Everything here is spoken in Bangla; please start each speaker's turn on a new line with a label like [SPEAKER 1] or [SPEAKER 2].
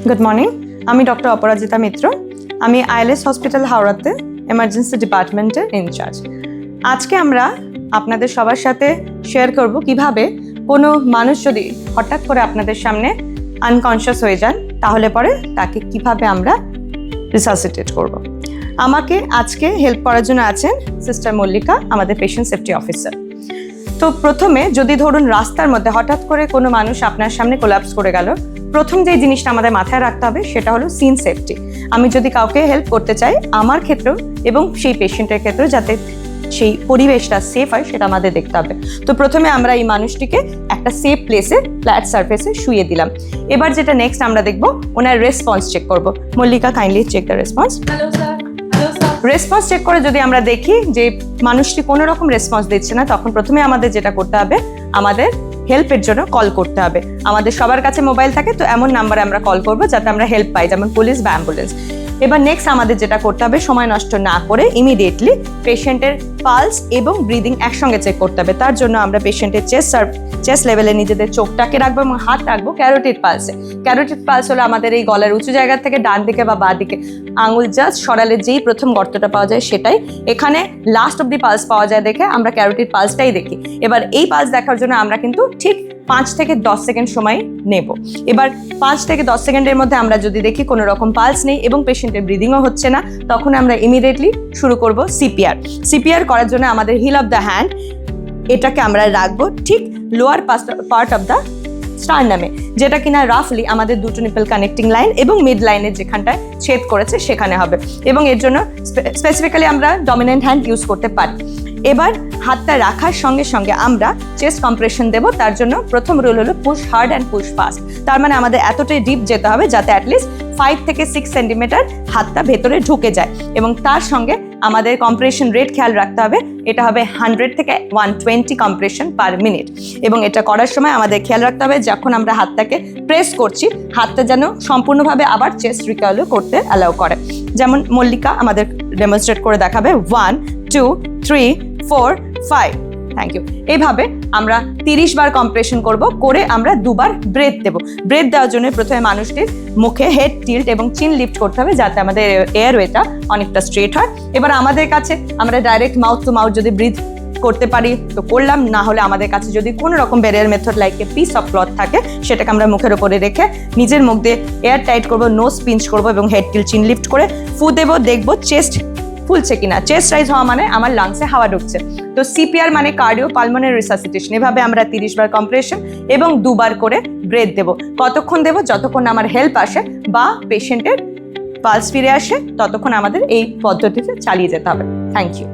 [SPEAKER 1] গুড মর্নিং, আমি ডক্টর অপরাজিতা মিত্র। আমি আইএলএস হসপিটাল হাওড়াতে এমার্জেন্সি ডিপার্টমেন্টের ইনচার্জ। আজকে আমরা আপনাদের সবার সাথে শেয়ার করব কিভাবে কোনো মানুষ যদি হঠাৎ করে আপনাদের সামনে আনকনশিয়াস হয়ে যান তাহলে পরে তাকে কিভাবে আমরা রিসাসিটেট করব। আমাকে আজকে হেল্প করার জন্য আছেন সিস্টার মল্লিকা, আমাদের পেশেন্ট সেফটি অফিসার। তো প্রথমে যদি ধরুন রাস্তার মধ্যে হঠাৎ করে কোনো মানুষ আপনার সামনে কোলাপস করে গেল, প্রথম যে জিনিসটা আমাদের মাথায় রাখতে হবে সেটা হলো সিন সেফটি। আমি যদি কাউকে হেল্প করতে চাই, আমার ক্ষেত্রেও এবং সেই পেশেন্টের ক্ষেত্রেও যাতে সেই পরিবেশটা সেফ হয় সেটা আমাদের দেখতে হবে। তো প্রথমে আমরা এই মানুষটিকে একটা সেফ প্লেসে, ফ্ল্যাট সারফেসে শুইয়ে দিলাম। এবার যেটা নেক্সট আমরা দেখবো, ওনার রেসপন্স চেক করব। Mallika, kindly check the response.
[SPEAKER 2] Hello sir. Hello sir.
[SPEAKER 1] Response check করে যদি আমরা দেখি যে মানুষটি কোনো রকম রেসপন্স দিচ্ছে না, তখন প্রথমে আমাদের যেটা করতে হবে, আমাদের হেল্পের জন্য কল করতে হবে। আমাদের সবার কাছে মোবাইল থাকে, তো এমন নাম্বারে আমরা কল করব যাতে আমরা হেল্প পাই, যেমন পুলিশ বা অ্যাম্বুলেন্স। এবার নেক্সট আমাদের যেটা করতে হবে, সময় নষ্ট না করে ইমিডিয়েটলি পেশেন্টের পালস এবং ব্রিদিং একসঙ্গে চেক করতে হবে। তার জন্য আমরা পেশেন্টের চেস্ট লেভেলে নিজেদের চোখটাকে রাখবো এবং হাত রাখবো ক্যারোটিড পালসে। ক্যারোটিড পালস হলো আমাদের এই গলার উঁচু জায়গা থেকে ডান দিকে বা বাঁ দিকে আঙুল জাস্ট সরালে যেই প্রথম গর্তটা পাওয়া যায় সেটাই। এখানে লাস্ট অব দি পালস পাওয়া যায় দেখে আমরা ক্যারোটিড পালসটাই দেখি। এবার এই পালস দেখার জন্য আমরা কিন্তু ঠিক 5 থেকে 10 সেকেন্ড সময় নেব। এবার 5 থেকে 10 সেকেন্ডের মধ্যে আমরা যদি দেখি কোনো রকম পালস নেই এবং পেশেন্টের ব্রিদিংও হচ্ছে না, তখন আমরা ইমিডিয়েটলি শুরু করব সিপিআর। সিপিআর করার জন্য আমাদের হিল অফ দ্য হ্যান্ড এটাকে আমরা রাখবো ঠিক লোয়ার পার্ট অফ দ্য স্টারনামে, যেটা কিনা রাফলি আমাদের দুটো নিপল কানেক্টিং লাইন এবং মিড লাইনের যেখানটায় ছেদ করেছে সেখানে হবে। এবং এর জন্য স্পেসিফিক্যালি আমরা ডমিনেন্ট হ্যান্ড ইউজ করতে পারি। এবার হাতটা রাখার সঙ্গে সঙ্গে আমরা চেস্ট কম্প্রেশন দেব। তার জন্য প্রথম রুল হলো push hard and push fast. তার মানে আমাদের এতটাই ডিপ যেতে হবে যাতে অ্যাটলিস্ট 5 থেকে 6 সেন্টিমিটার হাতটা ভেতরে ঢুকে যায়। এবং তার সঙ্গে আমাদের কম্প্রেশন রেট খেয়াল রাখতে হবে, এটা হবে 100 থেকে 120 কম্প্রেশন পার মিনিট। এবং এটা করার সময় আমাদের খেয়াল রাখতে হবে যখন আমরা হাতটাকে প্রেস করছি, হাতটা যেন সম্পূর্ণভাবে আবার চেস্ট রিকয়েল করতে অ্যালাউ করে। যেমন মল্লিকা আমাদের ডেমনস্ট্রেট করে দেখাবে 1 2 3 4 5। Thank you. এইভাবে আমরা 30 বার কম্প্রেশন করব, করে আমরা 2 বার ব্রেথ দেব। ব্রেথ দেওয়ার জন্য প্রথমে মানুষটির মুখে হেড টিল্ট এবং চিন লিফট করতে হবে যাতে আমাদের এয়ারওয়েটা অনেকটা স্ট্রেট হয়। এবার আমাদের কাছে আমরা ডাইরেক্ট মাউথ টু মাউথ যদি ব্রিথ করতে পারি তো করলাম, না হলে আমাদের কাছে যদি কোনো রকম barrier method like a piece of cloth থাকে সেটাকে আমরা মুখের উপরে রেখে নিজের মুখ দিয়ে এয়ার টাইট করবো, নোজ পিঞ্চ করবো এবং হেড টিল্ট চিন লিফট করে ফু দেবো। দেখবো চেস্ট ফুলছে কিনা। চেস্ট রাইজ হওয়া মানে আমার লাংসে হাওয়া ঢুকছে। তো সিপিআর মানে কার্ডিও পালমোনারি রিসাসিটেশন। এভাবে আমরা 30 বার কম্প্রেশন এবং 2 বার করে ব্রেথ দেব। কতক্ষণ দেব? যতক্ষণ আমার হেল্প আসে বা পেশেন্টের পালস ফিরে আসে, ততক্ষণ আমাদের এই পদ্ধতিতে চালিয়ে যেতে হবে। Thank you.